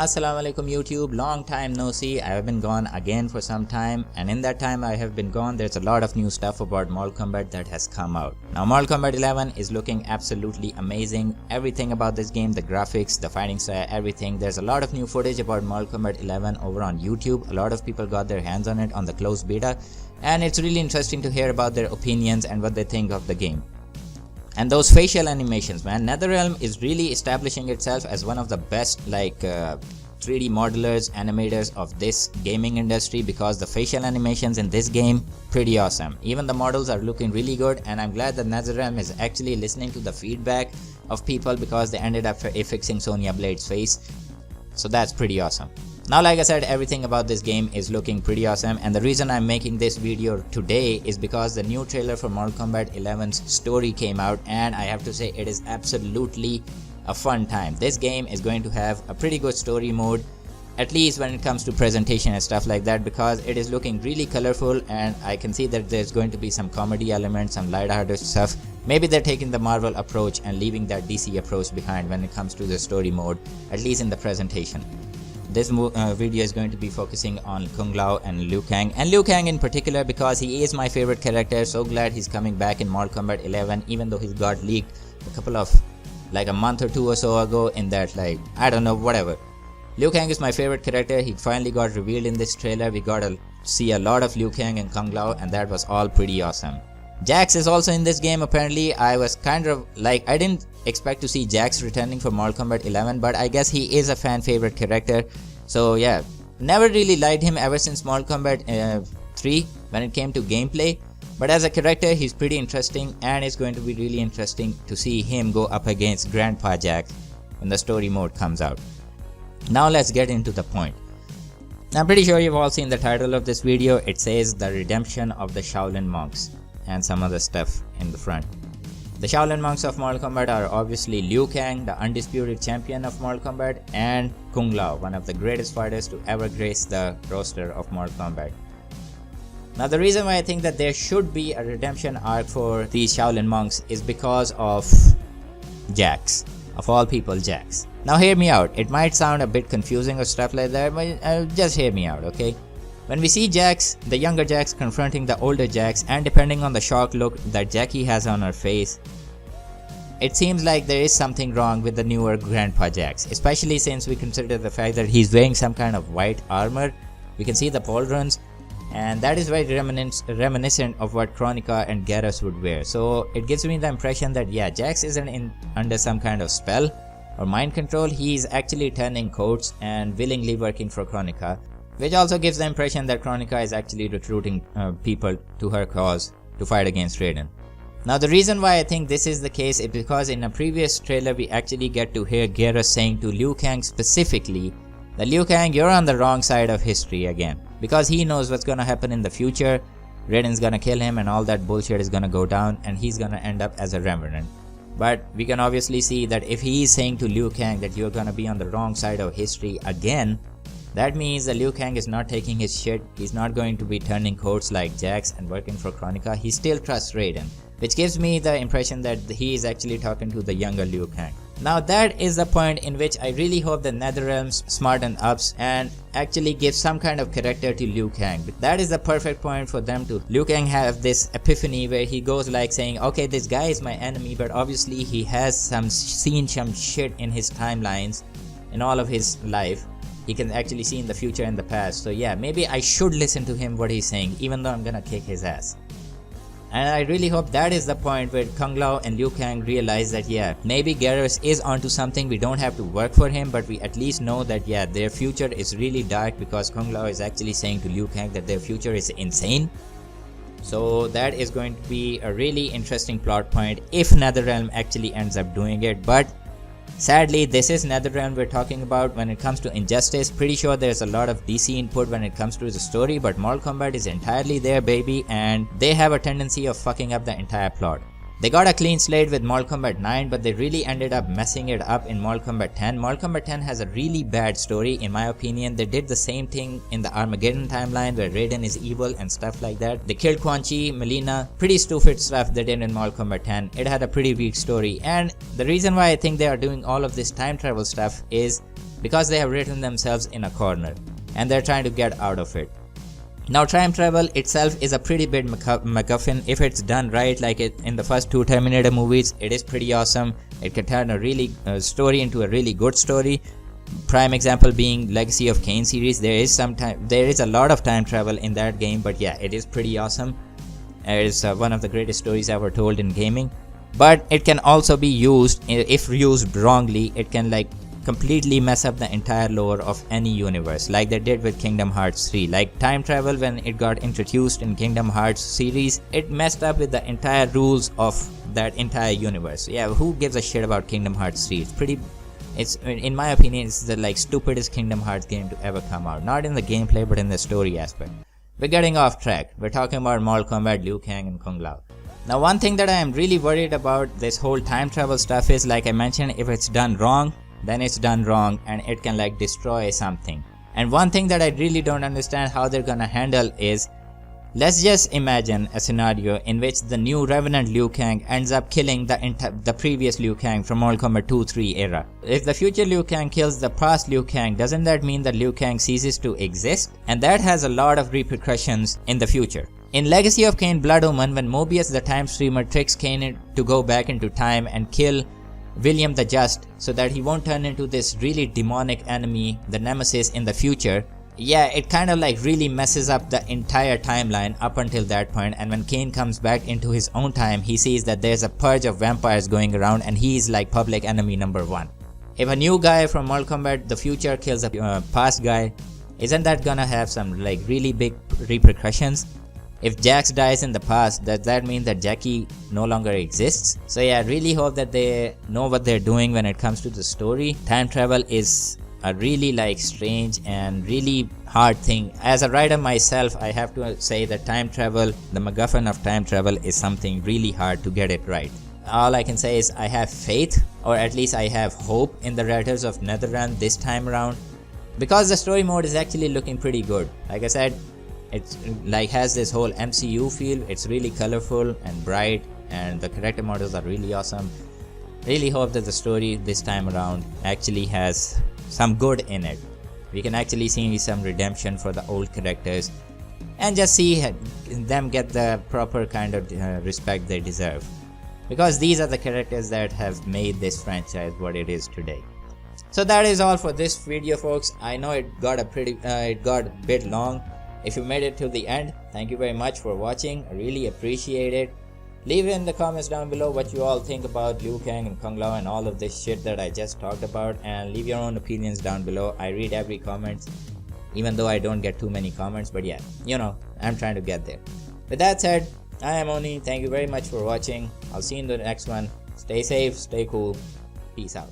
Assalamu alaikum YouTube, long time no see. I have been gone again for some time, and in that time I have been gone, there's a lot of new stuff about Mortal Kombat that has come out. Now Mortal Kombat 11 is looking absolutely amazing. Everything about this game, the graphics, the fighting style, everything. There's a lot of new footage about Mortal Kombat 11 over on YouTube. A lot of people got their hands on it on the closed beta, and it's really interesting to hear about their opinions and what they think of the game. And those facial animations, man, Netherealm is really establishing itself as one of the best 3D modelers, animators of this gaming industry, because the facial animations in this game, pretty awesome. Even the models are looking really good, and I'm glad that Netherealm is actually listening to the feedback of people, because they ended up fixing Sonya Blade's face. So that's pretty awesome. Now, like I said, everything about this game is looking pretty awesome, and the reason I'm making this video today is because the new trailer for Mortal Kombat 11's story came out, and I have to say it is absolutely a fun time. This game is going to have a pretty good story mode, at least when it comes to presentation and stuff like that, because it is looking really colorful, and I can see that there's going to be some comedy elements, some lighthearted stuff. Maybe they're taking the Marvel approach and leaving that DC approach behind when it comes to the story mode, at least in the presentation. This video is going to be focusing on Kung Lao and Liu Kang, and Liu Kang in particular, because he is my favorite character. So glad he's coming back in Mortal Kombat 11, even though he got leaked a month or two or so ago in that, I don't know, whatever. Liu Kang is my favorite character. He finally got revealed in this trailer. We got to see a lot of Liu Kang and Kung Lao, and that was all pretty awesome. Jax is also in this game apparently. I was kind of I didn't expect to see Jax returning for Mortal Kombat 11, but I guess he is a fan favorite character. So yeah, never really liked him ever since Mortal Kombat 3 when it came to gameplay. But as a character, he's pretty interesting, and it's going to be really interesting to see him go up against Grandpa Jax when the story mode comes out. Now let's get into the point. I'm pretty sure you've all seen the title of this video. It says The Redemption of the Shaolin Monks, and some other stuff in the front. The Shaolin Monks of Mortal Kombat are obviously Liu Kang, the undisputed champion of Mortal Kombat, and Kung Lao, one of the greatest fighters to ever grace the roster of Mortal Kombat. Now, the reason why I think that there should be a redemption arc for these Shaolin Monks is because of Jax. Of all people, Jax. Now hear me out. It might sound a bit confusing or stuff like that, but just hear me out, okay? When we see Jax, the younger Jax confronting the older Jax, and depending on the shocked look that Jackie has on her face, it seems like there is something wrong with the newer Grandpa Jax, especially since we consider the fact that he's wearing some kind of white armor. We can see the pauldrons, and that is very reminiscent of what Kronika and Garrus would wear. So it gives me the impression that yeah, Jax isn't under some kind of spell or mind control. He's actually turning coats and willingly working for Kronika, which also gives the impression that Kronika is actually recruiting people to her cause to fight against Raiden. Now, the reason why I think this is the case is because in a previous trailer we actually get to hear Garrus saying to Liu Kang specifically that Liu Kang, you're on the wrong side of history again, because he knows what's gonna happen in the future. Raiden's gonna kill him and all that bullshit is gonna go down, and he's gonna end up as a revenant. But we can obviously see that if he is saying to Liu Kang that you're gonna be on the wrong side of history again, that means that Liu Kang is not taking his shit. He's not going to be turning coats like Jax and working for Kronika. He still trusts Raiden, which gives me the impression that he is actually talking to the younger Liu Kang. Now that is the point in which I really hope that Netherealm smarten up and actually give some kind of character to Liu Kang. That is the perfect point for them to Liu Kang have this epiphany where he goes saying, okay, this guy is my enemy, but obviously he has seen some shit in his timelines in all of his life. He can actually see in the future and the past. So yeah, maybe I should listen to him what he's saying, even though I'm gonna kick his ass. And I really hope that is the point where Kung Lao and Liu Kang realize that yeah, maybe Garrus is onto something. We don't have to work for him, but we at least know that yeah, their future is really dark, because Kung Lao is actually saying to Liu Kang that their future is insane. So that is going to be a really interesting plot point if Netherealm actually ends up doing it. But sadly, this is Netherealm we're talking about when it comes to Injustice. Pretty sure there's a lot of DC input when it comes to the story, but Mortal Kombat is entirely there, baby, and they have a tendency of fucking up the entire plot. They got a clean slate with Mortal Kombat 9, but they really ended up messing it up in Mortal Kombat 10. Mortal Kombat 10 has a really bad story in my opinion. They did the same thing in the Armageddon timeline where Raiden is evil and stuff like that. They killed Quan Chi, Melina, pretty stupid stuff they did in Mortal Kombat 10. It had a pretty weak story, and the reason why I think they are doing all of this time travel stuff is because they have written themselves in a corner and they're trying to get out of it. Now time travel itself is a pretty big MacGuffin. If it's done right, like it in the first 2 Terminator movies, it is pretty awesome. It can turn a really story into a really good story. Prime example being Legacy of Kane series. There is a lot of time travel in that game, but yeah, it is pretty awesome. It is one of the greatest stories ever told in gaming. But it can also be used, if used wrongly, it can like completely mess up the entire lore of any universe, like they did with Kingdom Hearts 3. Like time travel, when it got introduced in Kingdom Hearts series, it messed up with the entire rules of that entire universe. Yeah, who gives a shit about Kingdom Hearts 3? It's in my opinion, it's the like stupidest Kingdom Hearts game to ever come out. Not in the gameplay, but in the story aspect. We're getting off track. We're talking about Mortal Kombat, Liu Kang and Kung Lao. Now one thing that I am really worried about this whole time travel stuff is, like I mentioned, if it's done wrong, then it's done wrong and it can like destroy something. And one thing that I really don't understand how they're gonna handle is, let's just imagine a scenario in which the new Revenant Liu Kang ends up killing the previous Liu Kang from Mortal Kombat 2-3 era. If the future Liu Kang kills the past Liu Kang, doesn't that mean that Liu Kang ceases to exist? And that has a lot of repercussions in the future. In Legacy of Kain Blood Omen, when Mobius the Time Streamer tricks Kain to go back into time and kill William the Just so that he won't turn into this really demonic enemy, the Nemesis, in the future, yeah, it kind of like really messes up the entire timeline up until that point. And when Kain comes back into his own time, he sees that there's a purge of vampires going around and he's like public enemy number 1. If a new guy from Mortal Kombat the future kills a past guy, isn't that gonna have some like really big repercussions? If Jax dies in the past, does that mean that Jackie no longer exists? So yeah, I really hope that they know what they're doing when it comes to the story. Time travel is a really like strange and really hard thing. As a writer myself, I have to say that time travel, the MacGuffin of time travel, is something really hard to get it right. All I can say is I have faith, or at least I have hope in the writers of Netherealm this time around, because the story mode is actually looking pretty good. Like I said, it's like has this whole MCU feel. It's really colorful and bright, and the character models are really awesome. Really hope that the story this time around actually has some good in it. We can actually see some redemption for the old characters and just see them get the proper kind of respect they deserve, because these are the characters that have made this franchise what it is today. So that is all for this video, folks. I know it got a bit long. If you made it to the end, thank you very much for watching. I really appreciate it. Leave in the comments down below what you all think about Liu Kang and Kung Lao and all of this shit that I just talked about, and leave your own opinions down below. I read every comment, even though I don't get too many comments, but yeah, you know, I'm trying to get there. With that said, I am Oni. Thank you very much for watching. I'll see you in the next one. Stay safe, stay cool. Peace out.